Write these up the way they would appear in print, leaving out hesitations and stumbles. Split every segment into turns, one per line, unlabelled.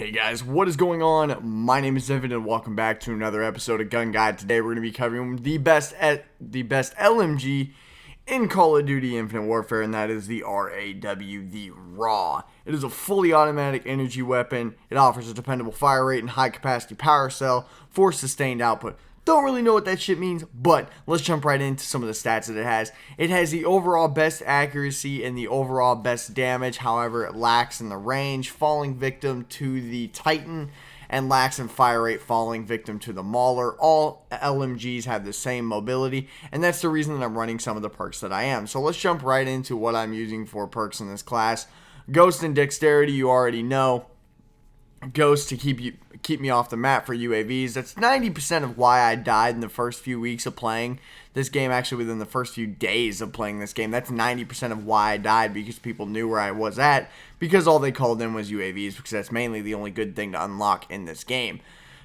Hey guys, what is going on? My name is Evan and welcome back to another episode of Gun Guide. Today we're going to be covering the best LMG in Call of Duty Infinite Warfare, and that is the R.A.W, the R.A.W. It is a fully automatic energy weapon. It offers a dependable fire rate and high capacity power cell for sustained output. Don't really know what that shit means, but let's jump right into some of the stats that it has. It has the overall best accuracy and the overall best damage. However, it lacks in the range, falling victim to the Titan, and lacks in fire rate, falling victim to the Mauler. All LMGs have the same mobility, and that's the reason that I'm running some of the perks that I am. So let's jump right into what I'm using for perks in this class. Ghost and Dexterity, you already know. Ghost to keep me off the map for UAVs. That's 90% of why I died in the first few weeks of playing this game. Actually, within the first few days of playing this game, that's 90% of why I died, because people knew where I was at, because all they called in was UAVs, because that's mainly the only good thing to unlock in this game.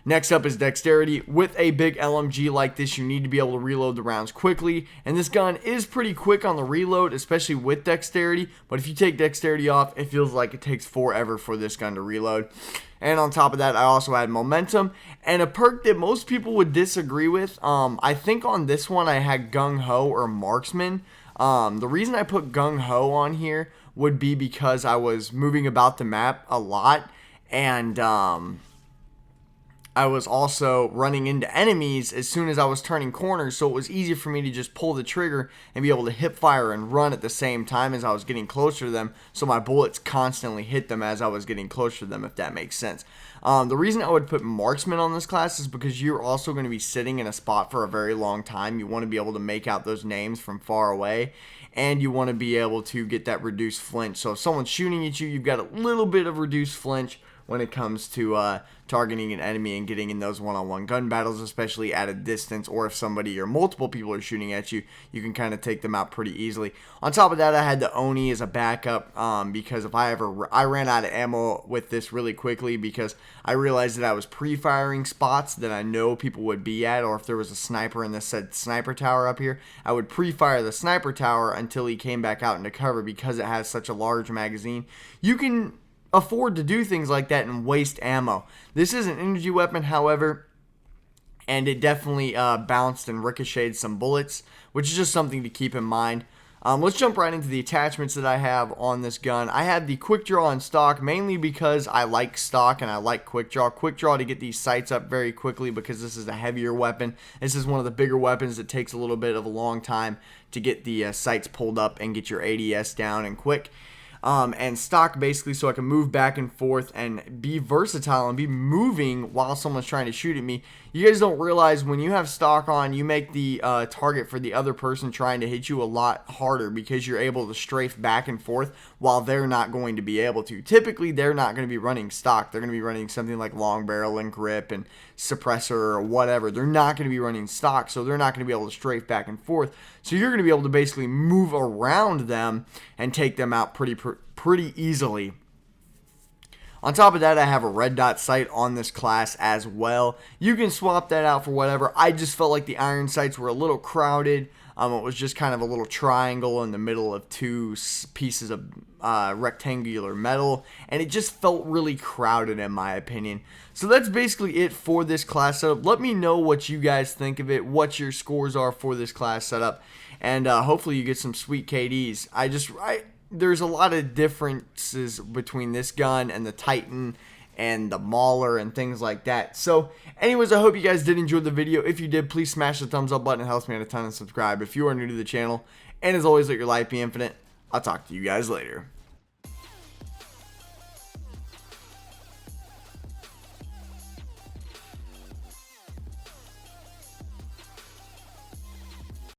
Next up is Dexterity. With a big LMG like this, you need to be able to reload the rounds quickly, and this gun is pretty quick on the reload, especially with Dexterity, but if you take Dexterity off, it feels like it takes forever for this gun to reload. And on top of that, I also had Momentum, and a perk that most people would disagree with. I think on this one I had Gung Ho or Marksman. The reason I put Gung Ho on here would be because I was moving about the map a lot, and I was also running into enemies as soon as I was turning corners, so it was easier for me to just pull the trigger and be able to hip fire and run at the same time as I was getting closer to them, so my bullets constantly hit them as I was getting closer to them, if that makes sense. The reason I would put Marksman on this class is because you're also going to be sitting in a spot for a very long time. You want to be able to make out those names from far away, and you want to be able to get that reduced flinch. So if someone's shooting at you, you've got a little bit of reduced flinch when it comes to targeting an enemy and getting in those one-on-one gun battles, especially at a distance, or if somebody or multiple people are shooting at you, you can kind of take them out pretty easily. On top of that, I had the Oni as a backup, because if I ran out of ammo with this really quickly, because I realized that I was pre-firing spots that I know people would be at, or if there was a sniper in the said sniper tower up here, I would pre-fire the sniper tower until he came back out into cover, because it has such a large magazine. You can afford to do things like that and waste ammo. This is an energy weapon, however, and it definitely bounced and ricocheted some bullets, which is just something to keep in mind. Let's jump right into the attachments that I have on this gun. I have the quick draw in stock, mainly because I like stock and I like quick draw. Quick draw to get these sights up very quickly, because this is a heavier weapon. This is one of the bigger weapons that takes a little bit of a long time to get the sights pulled up and get your ADS down and quick. And stock basically so I can move back and forth and be versatile and be moving while someone's trying to shoot at me. You guys don't realize when you have stock on, you make the target for the other person trying to hit you a lot harder, because you're able to strafe back and forth while they're not going to be able to. Typically, they're not going to be running stock. They're going to be running something like long barrel and grip and suppressor or whatever. They're not going to be running stock, so they're not going to be able to strafe back and forth. So you're going to be able to basically move around them and take them out pretty easily. On top of that, I have a red dot sight on this class as well. You can swap that out for whatever. I just felt like the iron sights were a little crowded. It was just kind of a little triangle in the middle of two pieces of rectangular metal, and it just felt really crowded in my opinion. So that's basically it for this class setup. Let me know what you guys think of it, what your scores are for this class setup, and hopefully you get some sweet KDs. There's a lot of differences between this gun and the Titan and the Mauler and things like that. So anyways, I hope you guys did enjoy the video. If you did, please smash the thumbs up button. It helps me out a ton, and subscribe if you are new to the channel. And as always, let your life be infinite. I'll talk to you guys later.